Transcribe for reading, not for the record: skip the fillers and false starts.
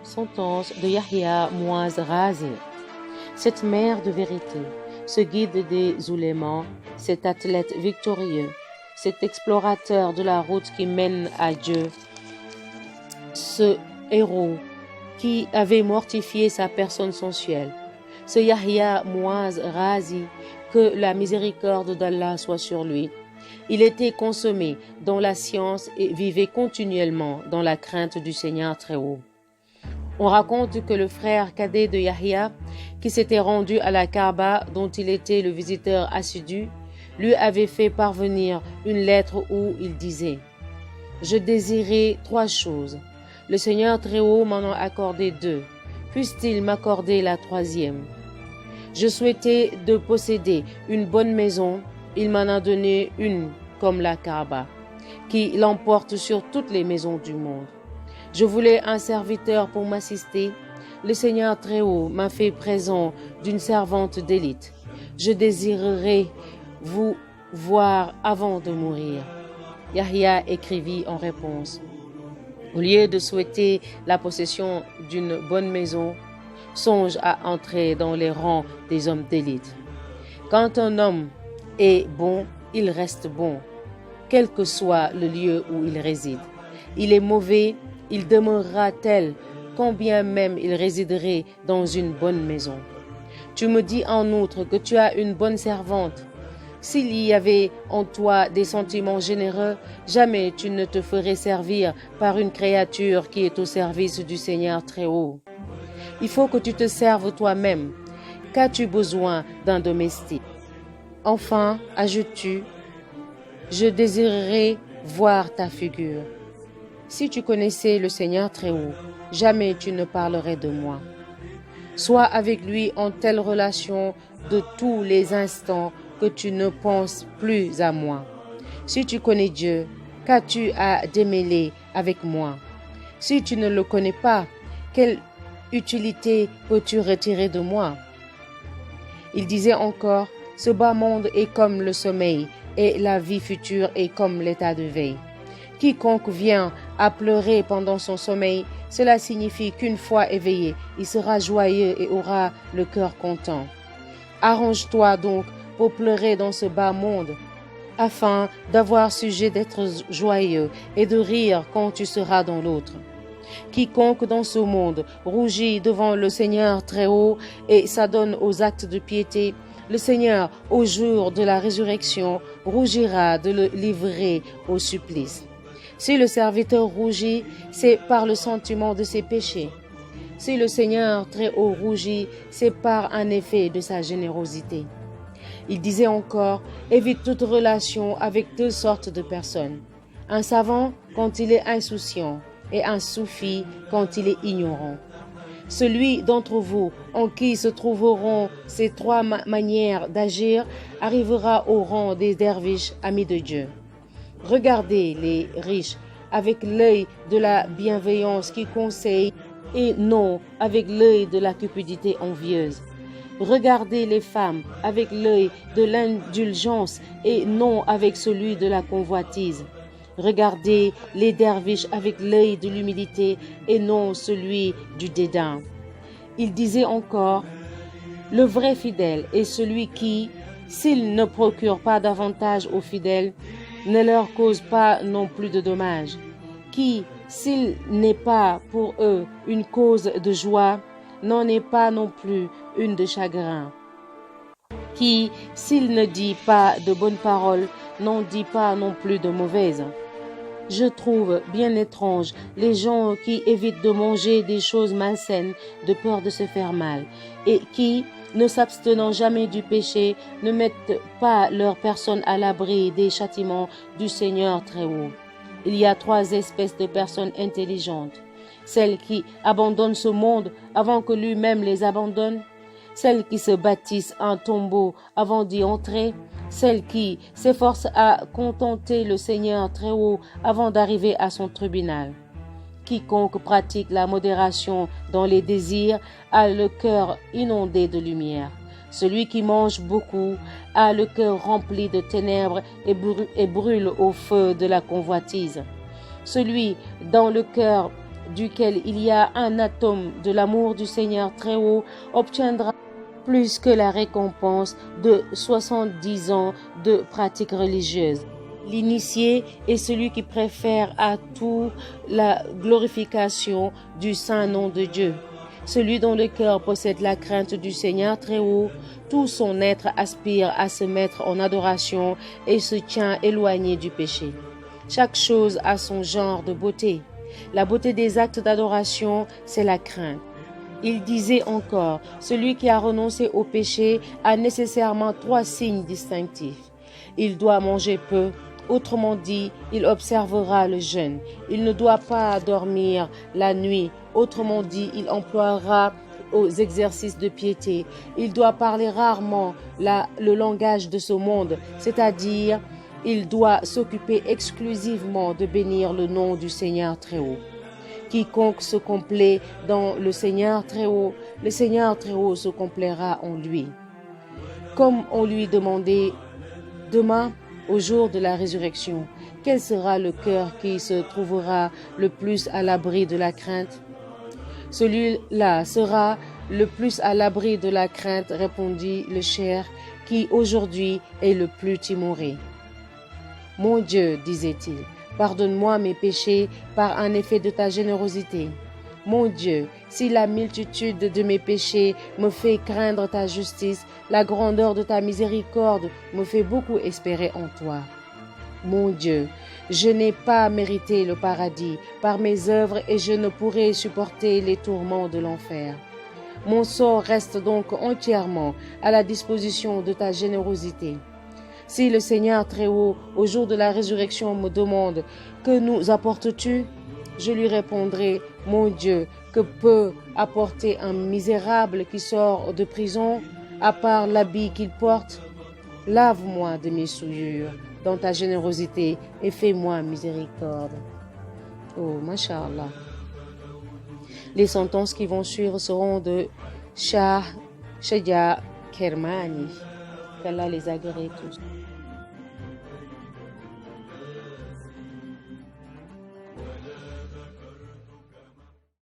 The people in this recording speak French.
Sentence de Yahya Muaz Razi. Cette mère de vérité, ce guide des oulémas, cet athlète victorieux, cet explorateur de la route qui mène à Dieu, ce héros qui avait mortifié sa personne sensuelle, ce Yahya Muaz Razi, que la miséricorde d'Allah soit sur lui. Il était consommé dans la science et vivait continuellement dans la crainte du Seigneur très haut. On raconte que le frère cadet de Yahya, qui s'était rendu à la Kaaba dont il était le visiteur assidu, lui avait fait parvenir une lettre où il disait « Je désirais 3 choses. Le Seigneur très haut m'en a accordé 2. Puisse-t-il m'accorder la 3e? Je souhaitais de posséder une bonne maison. Il m'en a donné une comme la Kaaba, qui l'emporte sur toutes les maisons du monde. Je voulais un serviteur pour m'assister. Le Seigneur très haut m'a fait présent d'une servante d'élite. Je désirerais vous voir avant de mourir. » Yahya écrivit en réponse: « Au lieu de souhaiter la possession d'une bonne maison, songe à entrer dans les rangs des hommes d'élite. Quand un homme est bon, il reste bon, quel que soit le lieu où il réside. Il est mauvais, il demeurera tel, quand bien même il résiderait dans une bonne maison. Tu me dis en outre que tu as une bonne servante. S'il y avait en toi des sentiments généreux, jamais tu ne te ferais servir par une créature qui est au service du Seigneur très haut. Il faut que tu te serves toi-même. Qu'as-tu besoin d'un domestique? Enfin, ajoutes-tu, je désirerais voir ta figure. Si tu connaissais le Seigneur très haut, jamais tu ne parlerais de moi. Sois avec lui en telle relation de tous les instants que tu ne penses plus à moi. Si tu connais Dieu, qu'as-tu à démêler avec moi? Si tu ne le connais pas, quelle utilité peux-tu retirer de moi? Il disait encore, ce bas monde est comme le sommeil et la vie future est comme l'état de veille. Quiconque vient à pleurer pendant son sommeil, cela signifie qu'une fois éveillé, il sera joyeux et aura le cœur content. Arrange-toi donc pour pleurer dans ce bas monde, afin d'avoir sujet d'être joyeux et de rire quand tu seras dans l'autre. Quiconque dans ce monde rougit devant le Seigneur très haut et s'adonne aux actes de piété, le Seigneur, au jour de la résurrection, rougira de le livrer au supplice. Si le serviteur rougit, c'est par le sentiment de ses péchés. Si le Seigneur très haut rougit, c'est par un effet de sa générosité. Il disait encore, évite toute relation avec 2 sortes de personnes. Un savant quand il est insouciant et un soufi quand il est ignorant. Celui d'entre vous en qui se trouveront ces 3 manières d'agir arrivera au rang des derviches amis de Dieu. Regardez les riches avec l'œil de la bienveillance qui conseille et non avec l'œil de la cupidité envieuse. Regardez les femmes avec l'œil de l'indulgence et non avec celui de la convoitise. Regardez les derviches avec l'œil de l'humilité et non celui du dédain. Il disait encore, le vrai fidèle est celui qui, s'il ne procure pas d'avantage aux fidèles, ne leur cause pas non plus de dommages, qui, s'il n'est pas pour eux une cause de joie, n'en est pas non plus une de chagrin, qui, s'il ne dit pas de bonnes paroles, n'en dit pas non plus de mauvaises. Je trouve bien étrange les gens qui évitent de manger des choses malsaines de peur de se faire mal et qui, ne s'abstenant jamais du péché, ne mettent pas leur personne à l'abri des châtiments du Seigneur très haut. Il y a 3 espèces de personnes intelligentes. Celles qui abandonnent ce monde avant que lui-même les abandonne, celles qui se bâtissent un tombeau avant d'y entrer, celles qui s'efforcent à contenter le Seigneur très haut avant d'arriver à son tribunal. Quiconque pratique la modération dans les désirs a le cœur inondé de lumière. Celui qui mange beaucoup a le cœur rempli de ténèbres et brûle au feu de la convoitise. Celui dont le cœur duquel il y a un atome de l'amour du Seigneur très haut obtiendra plus que la récompense de 70 ans de pratique religieuse. L'initié est celui qui préfère à tout la glorification du saint nom de Dieu. Celui dont le cœur possède la crainte du Seigneur très haut, tout son être aspire à se mettre en adoration et se tient éloigné du péché. Chaque chose a son genre de beauté. La beauté des actes d'adoration, c'est la crainte. Il disait encore, celui qui a renoncé au péché a nécessairement 3 signes distinctifs. Il doit manger peu, autrement dit, il observera le jeûne. Il ne doit pas dormir la nuit, autrement dit, il emploiera aux exercices de piété. Il doit parler rarement le langage de ce monde, c'est-à-dire, il doit s'occuper exclusivement de bénir le nom du Seigneur très haut. Quiconque se complaît dans le Seigneur très haut se complaira en lui. Comme on lui demandait demain, au jour de la résurrection, quel sera le cœur qui se trouvera le plus à l'abri de la crainte? Celui-là sera le plus à l'abri de la crainte, répondit le cher, qui aujourd'hui est le plus timoré. Mon Dieu, disait-il, pardonne-moi mes péchés par un effet de ta générosité. Mon Dieu, si la multitude de mes péchés me fait craindre ta justice, la grandeur de ta miséricorde me fait beaucoup espérer en toi. Mon Dieu, je n'ai pas mérité le paradis par mes œuvres et je ne pourrai supporter les tourments de l'enfer. Mon sort reste donc entièrement à la disposition de ta générosité. Si le Seigneur très haut, au jour de la résurrection, me demande « Que nous apportes-tu » je lui répondrai « Mon Dieu, que peut apporter un misérable qui sort de prison, à part l'habit qu'il porte? Lave-moi de mes souillures dans ta générosité et fais-moi miséricorde. » Oh, Masha'Allah. Les sentences qui vont suivre seront de Shah Shadia Kermani. Qu'Allah les agrée tous.